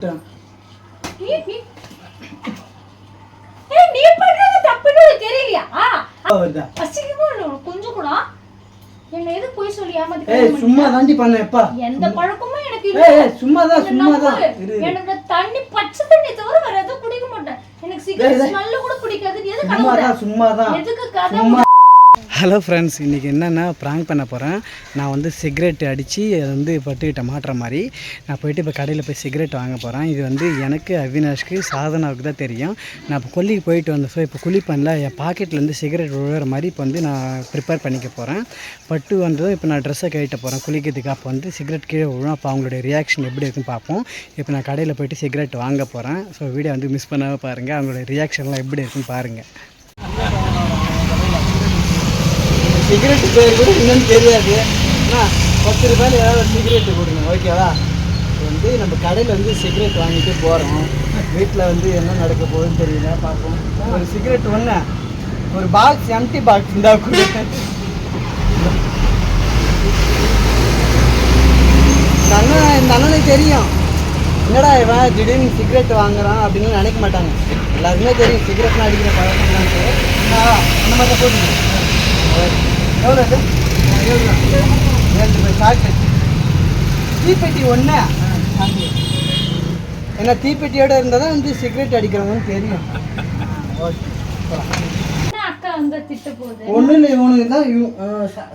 நீ பண்றது தப்புன்னு தெரியலையா? அசிங்கமா கொஞ்சம் கூட என்ன எது போய் சொல்லி ஏமாத்தி சும்மா தாண்டி பண்ணேப்பா. எந்த பழக்கமும் எனக்கு இல்ல. சும்மா தான் எனக்கு தண்ணி பச்சை தண்ணி தவிர வேற எதுவும் குடிக்க மாட்டேன். எனக்கு சிகரெட் ஸ்மெல் கூட பிடிக்காது. நீ எது கலவுற? சும்மா தான் எதுக்கு கதை? ஹலோ ஃப்ரெண்ட்ஸ், இன்றைக்கி என்னென்னா ப்ராங்க் பண்ண போகிறேன். நான் வந்து சிகரெட் அடித்து அதை வந்து பட்டுக்கிட்ட மாட்டுற மாதிரி நான் போயிட்டு இப்போ கடையில் போய் சிகரெட் வாங்க போகிறேன். இது வந்து எனக்கு, அவினாஷ்க்கு, சாதனாவுக்கு தான் தெரியும். நான் இப்போ கொல்லிக்கு போயிட்டு வந்தேன். ஸோ இப்போ குளிப்பேன்ல, என் பாக்கெட்லேருந்து சிகரெட் விழுகிற மாதிரி இப்போ வந்து நான் ப்ரிப்பேர் பண்ணிக்க போகிறேன். பட்டு வந்ததும் இப்போ நான் ட்ரெஸ்ஸை கழிட்ட போகிறேன் குளிக்கிறதுக்கு. அப்போ வந்து சிகரெட் கீழே விழும். அப்போ அவங்களுடைய ரியாக்ஷன் எப்படி இருக்குன்னு பார்ப்போம். இப்போ நான் கடையில் போயிட்டு சிகரெட் வாங்க போகிறேன். ஸோ வீடியோ வந்து மிஸ் பண்ணாமல் பாருங்கள். அவங்களுடைய ரியாக்ஷன்லாம் எப்படி இருக்குன்னு பாருங்கள். சிகரெட்டு பேர் கூட இன்னும் தெரியாது. ஆனால் 10 ரூபாயில் ஏதாவது சிகரெட்டு கொடுங்க, ஓகேவா? வந்து நம்ம கடையில் வந்து சிகரெட் வாங்கிட்டு போகிறோம். வீட்டில் வந்து என்ன நடக்க போகுதுன்னு தெரியல, பார்ப்போம். ஒரு சிகரெட் ஒன்று, ஒரு பாக்ஸ், எம்டி பாக்ஸ் இருந்தால் கூட. இந்த அண்ணனுக்கு தெரியும் என்னடா இவன் திடீர்னு சிகரெட் வாங்குறான் அப்படின்னு நினைக்க மாட்டாங்க. எல்லாருக்குமே தெரியும் சிகரெட்லாம் அடிக்கிற பழக்கம்லான்ட்டு. அந்த மாதிரி தான் போட்டுங்க. எவ்வளோ இது? 7 ரூபாய் சாக்லேட். தீப்பெட்டி ஒன்று. ஏன்னா தீப்பெட்டியோடு இருந்தால் தான் வந்து சிகரெட் அடிக்கிறவங்கன்னு தெரியும். ஒன்றும் இல்லை, இவனுக்கு தான்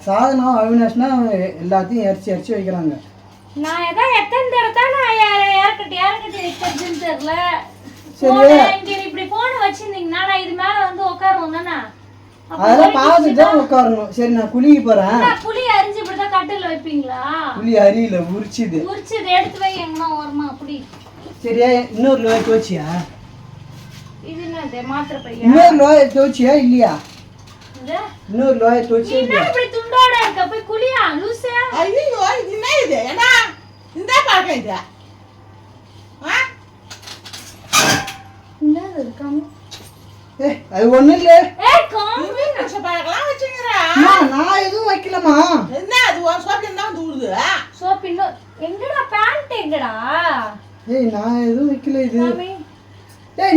சாதனா அவினாஷ்னா எல்லாத்தையும் எரிச்சு வைக்கிறாங்க. நான் ஏதோ எத்தனை தடவை நான் யார்கிட்ட வைக்கிறதுன்னு தெரியல. சரி, இப்படி போன் வச்சிருந்தீங்கன்னா நான் இது மேலே வந்து உட்காருவோம் தானே. அதெல்லாம் பார்த்துட்டு தான் உட்காரணும். சரி, நான் குளிக்க போறேன். புளி அரிஞ்சு இப்படிதான் கட்டில வைப்பீங்களா? புளி அரியல, உரிச்சுது எடுத்து வை. எங்கன்னா ஓரமா அப்படி. சரியா? இன்னொரு லோய் தோச்சியா? இது என்னது? மாத்திரை பையா? இன்னொரு லோய் தோச்சியா இல்லையா? இன்னொரு லோய் தோச்சியா இல்லையா? இப்படி துண்டோட இருக்க போய் குளியா லூசா? ஐயோ, இது என்ன இது? ஏடா இந்த பாக்க இது. என்னது இருக்காங்க? அது ஒண்ணும் இல்ல. நான் எதுவும் வைக்கலமா. என்ன அது? சோப்பின் தான் தூடுது. சோப்பின் எங்கடா? பேண்ட் எங்கடா? நான் எதுவும் வைக்கல. இது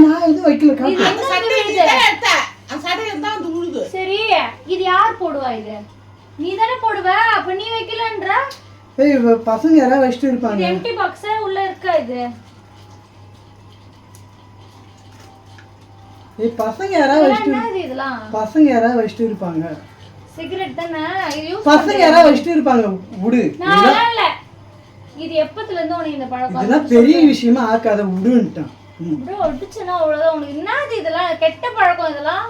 நான் எதுவும் வைக்கல. சட்டையில தான் தூடுது. சரி, இது யார் போடுவா? இது நீ தானே போடுவ. அப்ப நீ வைக்கலன்ற? பசங்க யாராவது வச்சிட்டு இருப்பாங்க. இது எம்டி பாக்ஸ் உள்ள இருக்கா? இது பசங்க யாராவது வச்சிட்டு இருப்பாங்க. சிகரெட் தானே இது? பசங்க யாராவது வச்சிட்டு இருப்பாங்க. விடு. இல்ல, இது எப்பத்துல இருந்து உனக்கு இந்த பழக்கம்? இதெல்லாம் பெரிய விஷயமா ஆக்காத, விடுன்ட்டான். ப்ரோ அடிச்சனா அவ்வளவுதான். உனக்கு என்னது இதெல்லாம்? கெட்ட பழக்கம் இதெல்லாம்.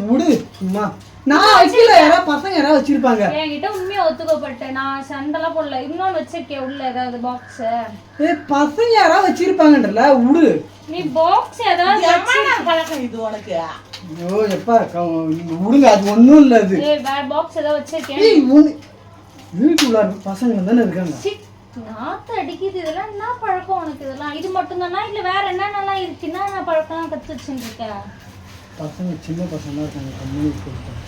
விடு சும்மா. நான் வைக்கல. யாராவது பசங்க யாராவது வச்சிருப்பாங்க. என்கிட்ட உண்மையா ஒத்துக்கப்பட்டேன். நான் சண்டெல்லாம் போடல. இன்னொன்னு வச்சிருக்கேன் உள்ள ஏதாவது பாக்ஸ். பசங்க யாராவது வச்சிருப்பாங்கன்றல, விடு. நீ பாக்ஸ் ஏதாவது பழக்கம் இது உனக்கு? ஐயோ எப்பா விடுங்க, அது ஒண்ணும் இல்ல. அது வேற பாக்ஸ் ஏதாவது வச்சிருக்கேன். வீட்டுக்குள்ள பசங்க தானே இருக்காங்க. நாத்து அடிக்குது. இதெல்லாம் என்ன பழக்கம் உனக்கு? இதெல்லாம் இது மட்டும் தானா இல்ல வேற என்னென்னலாம் இருக்குன்னா நான் பழக்கம் கத்து வச்சுட்டு இருக்கேன்? பசங்க சின்ன பசங்களா இருக்காங்க.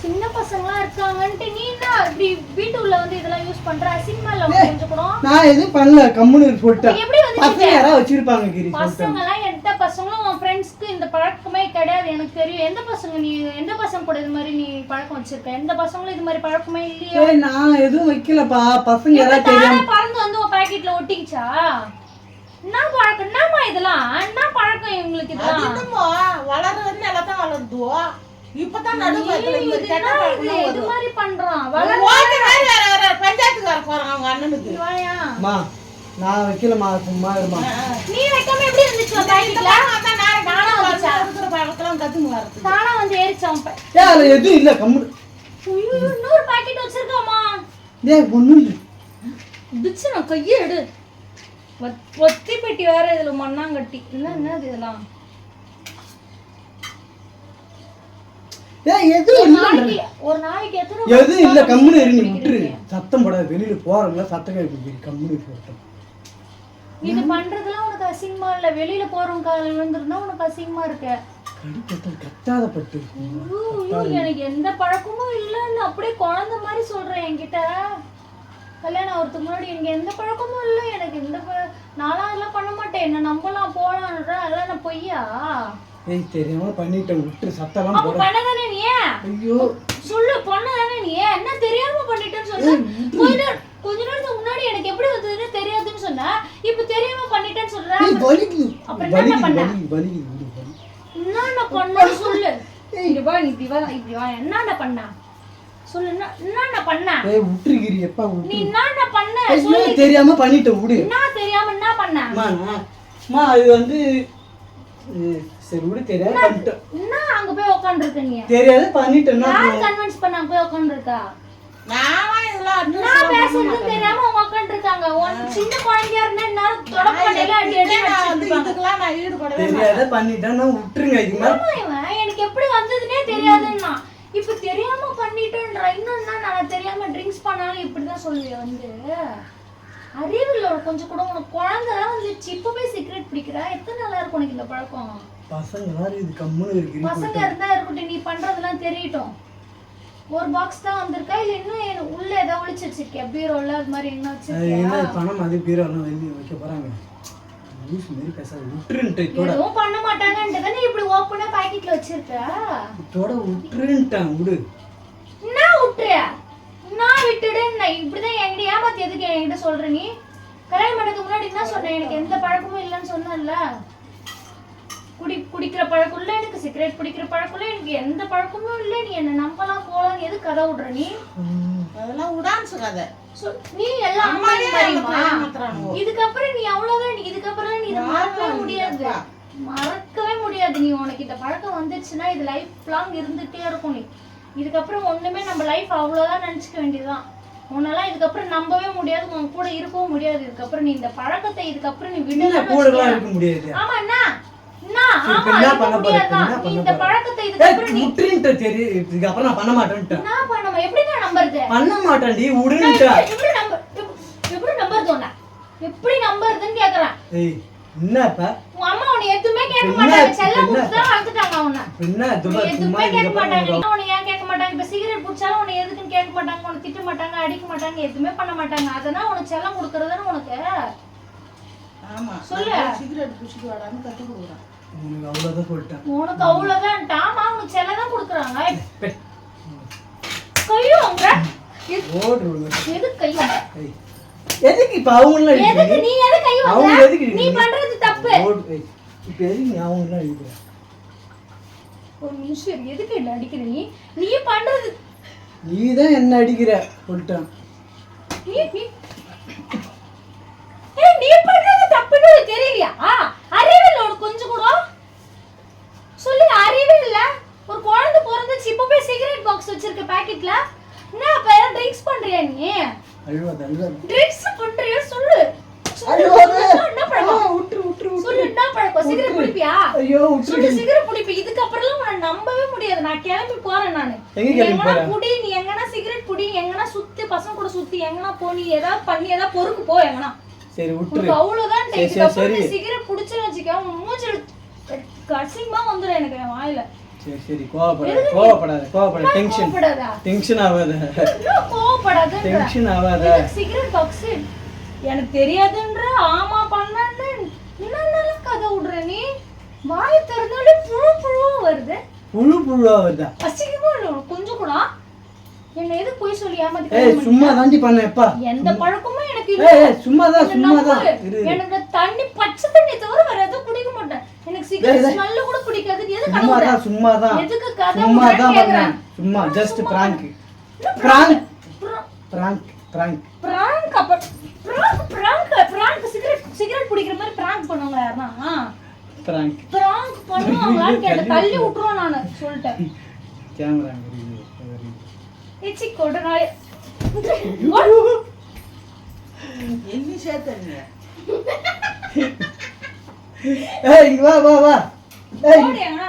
சின்ன பசங்களா இருக்காங்கன்ட்டு நீ என்ன இப்படி வீட்டுக்குள்ள வந்து இதெல்லாம் யூஸ் பண்ற? அசிங்கமா இல்ல கொஞ்சம் கூட? நான் எதுவும் பண்ணல, கம்முனு போட்டேன். எப்படி வந்து பசங்க யாராவது வச்சிருப்பாங்க கிரி. பசங்கலாம் எந்த பசங்களும் உன் ஃப்ரெண்ட்ஸ்க்கு இந்த பழக்கமே கிடையாது. எனக்கு தெரியும். எந்த பசங்க நீ எந்த பசங்க கூட இது மாதிரி நீ பழக்கம் வச்சிருக்க? எந்த பசங்களும் இது மாதிரி பழக்கமே இல்லையே. நான் எதுவும் வைக்கலப்பா. பசங்க யாராவது தெரியும் பறந்து வந்து உன் பாக்கெட்ல ஒட்டிக்கிச்சா? என்ன பழக்கம்? என்னமா இதெல்லாம்? என்ன பழக்கம் இவங்களுக்கு? இதெல்லாம் வளர்றது எல்லாத்தான் வளருதோ. இப்பதான் இது மாதிரி பண்றான். பஞ்சாயத்துக்கு வர போறாங்க அவங்க அண்ணனுக்கு. நான் வைக்கலமா, சும்மா இருமா. நீ வைக்காம எப்படி இருந்துச்சு பாக்கெட்ல? நானா இருக்கிற பழக்கம் கத்துங்க வரது. தானா வந்து ஏறிச்சான். அதுல எதுவும் இல்ல, கம்மு. ஐயோ, இன்னொரு பாக்கெட் வச்சிருக்காமா? ஒண்ணும் இல்ல. இதுச்சு நான் கையை எடு. ஒத்தி பெட்டி வேற இதுல மண்ணாங்கட்டி. என்னது இதெல்லாம்? ஒரு நாளைக்கு எதுவும் இல்ல, கம்முனு இரு. நீ விட்டுரு, சத்தம் போடாது. வெளியில போறவங்க சத்தம் கேட்பீங்க. கம்முனு போட்டோம். இது பண்றதெல்லாம் உனக்கு அசிங்கமா இல்ல? வெளியில போறவங்க காலையில விழுந்துருந்தா உனக்கு அசிங்கமா இருக்க? கட்டாத பட்டு. எனக்கு எந்த பழக்கமும் இல்லன்னு அப்படியே குழந்தை மாதிரி சொல்றேன் என்கிட்ட. கல்யாணம் ஆகிறதுக்கு முன்னாடி எனக்கு எந்த பழக்கமும் இல்லை. எனக்கு நானும் அதெல்லாம் பண்ண மாட்டேன். என்ன நம்பலாம் போலான்ற அதெல்லாம் நான் பொய்யா? ஏய் தெரியாம பண்ணிட்டேன், விட்டு சத்தம்லாம் அப்ப பண்ணதானே நீ? ஐயோ சொல்லு, பண்ணதானே நீ? என்ன தெரியாம பண்ணிட்டேன்னு சொன்ன? கொஞ்ச நேரத்துக்கு முன்னாடி எனக்கு எப்படி வந்ததுன்னு தெரியாதுன்னு சொன்னா, இப்ப தெரியாம பண்ணிட்டேன்னு சொல்ற. அப்புறம் என்ன பண்ண? என்னென்ன பண்ண சொல்லு. இங்க வா, இப்படி வா. என்னென்ன பண்ண சொல்லு. என்னென்ன பண்ண? ஏய் விட்டுகிரி எப்பா விட்டு. நீ என்னென்ன பண்ண சொல்லு. தெரியாம பண்ணிட்டேன் விடு. என்ன தெரியாம என்ன பண்ண? அம்மா அது வந்து சரி விடு, தெரியாம பண்ணிட்டேன். என்ன அங்க போய் உட்கார்ந்திருக்க நீ? தெரியாத பண்ணிட்டேன்னா யார் கன்வின்ஸ் பண்ணாங்க போய் உட்கார்ந்திருக்கா? நான் இதெல்லாம் நான் பேசுறது தெரியாம அவங்க உட்கார்ந்திருக்காங்க. சின்ன குழந்தையா இருந்தா எல்லாரும் தொடப்படையில அடி அடி அடிச்சிட்டு இதுக்கெல்லாம் நான் ஈடுபடவே தெரியாத பண்ணிட்டேன்னா விட்டுருங்க. இது மாதிரி எனக்கு எப்படி வந்ததுன்னே தெரியாதுன்னா இப்ப தெரியாம பண்ணிட்டேன்ற. இன்னொன்னா நான் தெரியாம ட்ரிங்க்ஸ் பண்ணாலும் இப்படிதான் சொல்லுவேன். வந்து அறிவில்ல கொஞ்சம் கூட. உனக்கு குழந்தைதான் வந்துச்சு, இப்ப போய் சிகரெட் பிடிக்கிற. எத்தனை நல்லா இருக்கும் உனக்கு இந்த பழக்கம்? பசங்க இது கம்முன்னு இருக்கு. பசங்க இருந்தா இருக்கட்டும், நீ பண்றதெல்லாம் தெரியட்டும். ஒரு பாக்ஸ் தான் வந்திருக்கா இல்ல இன்னும் உள்ள ஏதாவது ஒளிச்சு வச்சிருக்கியா? பீரோல அது மாதிரி என்ன வச்சிருக்கியா? பணம் அது பீரோலாம் வெளிய வைக்க போறாங்க. லூஸ் மாதிரி பேசாத, விட்டுருன்ட்டு. எதுவும் பண்ண மாட்டாங்கன்றதானே இப்படி ஓப்பனா பாக்கெட்ல வச்சிருக்க. இதோட விட்டுருன்ட்டான் விடு. என்ன விட்டுற? நான் விட்டுடுன்னு இப்படிதான் என்கிட்ட ஏமாத்தி எதுக்கு என்கிட்ட சொல்ற நீ? கல்யாணம் பண்ணதுக்கு முன்னாடி என்ன சொன்ன? எனக்கு எந்த பழக்கமும் இல்லைன்னு சொன்னல. குடிக்கிற பழக்கம் இல்லை, எனக்கு சிகரெட் பிடிக்கிற பழக்கம் இல்லை, எனக்கு எந்த பழக்கமும் இல்லை. நீ என்ன நம்பலாம் போலாம் எது கதை விடுற நீ? அதெல்லாம் உடான்ஸ் கதை. நீ எல்லாம் இதுக்கப்புறம் நீ அவ்வளவுதான். இதுக்கப்புறம் நீ இதை மறக்கவே முடியாது, மறக்கவே முடியாது. நீ உனக்கு இந்த பழக்கம் வந்துச்சுன்னா இது லைஃப் லாங் இருந்துட்டே இருக்கும். நீ இதுக்கப்புறம் ஒண்ணுமே நம்ம லைஃப் அவ்வளவுதான் நினைச்சுக்க வேண்டியதுதான். உன்னால இதுக்கப்புறம் நம்பவே முடியாது, உன் கூட இருக்கவும் முடியாது. இதுக்கப்புறம் நீ இந்த பழக்கத்தை இதுக்கப்புறம் நீ விட முடியாது. ஆமா என்ன இந்த பழக்கத்தை இதுக்கப்புறம் நீ இதுக்கப்புறம் நான் பண்ண மாட்டேன்ட்டு. நான் பண்ணமா எப்படி நான் நம்புறது? பண்ண மாட்டேன்டி விடுன்ட்டா. எப்படி நம்புறது? உன்னை எப்படி நம்புறதுன்னு கேக்குறேன். ஏய் என்னப்பா உன் அம்மா உன்னை எதுவுமே கேட்க மாட்டாங்க. செல்லம் கொடுத்து தான் வளர்த்துட்டாங்க உன்னை. என்ன எதுவுமே கேட்க மாட்டாங்க. உன்னை ஏன் கேட்க மாட்டாங்க? இப்ப சிகரெட் குடிச்சாலும் உன்னை எதுக்குன்னு கேட்க மாட்டாங்க, உன்னை திட்ட மாட்டாங்க, அடிக்க மாட்டாங்க, எதுவுமே பண்ண மாட்டாங்க. அதனால உனக்கு செல்லம் கொடுக்கறதுன்னு உனக்கு. ஆமா சொல்லு. சிகரெட் குடிச்சிட்டு வாடான்னு கத்து கொடுக்குறான். உனக்கு அவ்வளவுதான் சொல்லிட்டேன். உனக்கு அவ்வளவுதான். டாமா உனக்கு செல்லம் தான் கொடுக்குறாங்க. கையோங்க எது கையா? எதுக்கு இப்ப அவங்க எதுக்கு நீ எது கை வைக்கிற? நீ பண்றது தப்பு. இப்ப எதுக்கு நீ அவங்க அடிக்கிற? ஒரு நிமிஷம், எதுக்கு என்ன அடிக்கிற நீ? நீ பண்றது நீ தான் என்ன அடிக்கிற சொல்லிட்டேன். நீ பண்றது தப்புன்னு தெரியலையா? அறிவில்ல உனக்கு கொஞ்சம் கூட? சொல்லு, அறிவே இல்ல. ஒரு குழந்தை பிறந்துச்சு, இப்ப போய் சிகரெட் பாக்ஸ் வச்சிருக்க பாக்கெட்ல. என்ன அப்ப ஏதாவது ட்ரிங்க்ஸ் பண்றியா நீ? அழுவாத ட்ரிங்க்ஸ் பண்றியா? சொல்லு. என்ன பழக்கம்? சொல்லு, என்ன பழக்கம்? சிகரெட் குடிப்பியா? சொல்லு, சிகரெட் குடிப்பி. இதுக்கப்புறம் உன்னை நம்பவே முடியாது. நான் கிளம்பி போறேன். நானு எங்கனா குடி, நீ எங்கனா சிகரெட் குடி, எங்கனா சுத்தி பசங்க கூட சுத்தி எங்கனா போ, நீ ஏதாவது பண்ணி ஏதாவது பொறுக்கு போ எங்கனா. சரி விட்டுரு. அவ்வளவுதான். இதுக்கப்புறம் சிகரெட் குடிச்சுன்னு வச்சுக்க, உன் மூஞ்சில கசிமா வந்துடும் எனக்கு என் வாயில. சரி சரி கோவப்படாத. டென்ஷன் ஆகாத. கோவப்படாத. டென்ஷன் ஆகாத. சிகரெட் பாக்ஸ் எனக்கு தெரியாதுன்ற. ஆமா பண்ணன்னு என்னென்ன கதை விடுற நீ? வாய் திறந்தாலே புழுவா வருது. புழுவா வருதா? அசிங்கமா இல்ல கொஞ்சம் கூட? என்ன எது போய் சொல்லி ஏமாத்தி? ஏய் சும்மா தாண்டி பண்ணேப்பா. எந்த பழக்கமும் எனக்கு இல்ல. ஏய் சும்மா தான். எனக்கு தண்ணி பச்சை தண்ணி தவிர வேற எதுவும் குடிக்க மாட்டேன். எனக்கு சிகரெட் ஸ்மெல் கூட பிடிக்காது. எது கலவுற? சும்மா தான். எதுக்கு கதை கேக்குறேன்? சும்மா ஜஸ்ட் பிராங்க். சிகரெட் பிடிக்கிற மாதிரி பிராங்க் பண்ணுவாங்க யாரனா? பிராங்க் பண்ணுவாங்களான்னு கேட்ட. தள்ளி விட்டுருவோம் நானு சொல்லிட்டேன். கேமரா ஏச்சி கொடனாய் என்ன சேத்தங்க? ஏய் இங்க வா. ஓடி அண்ணா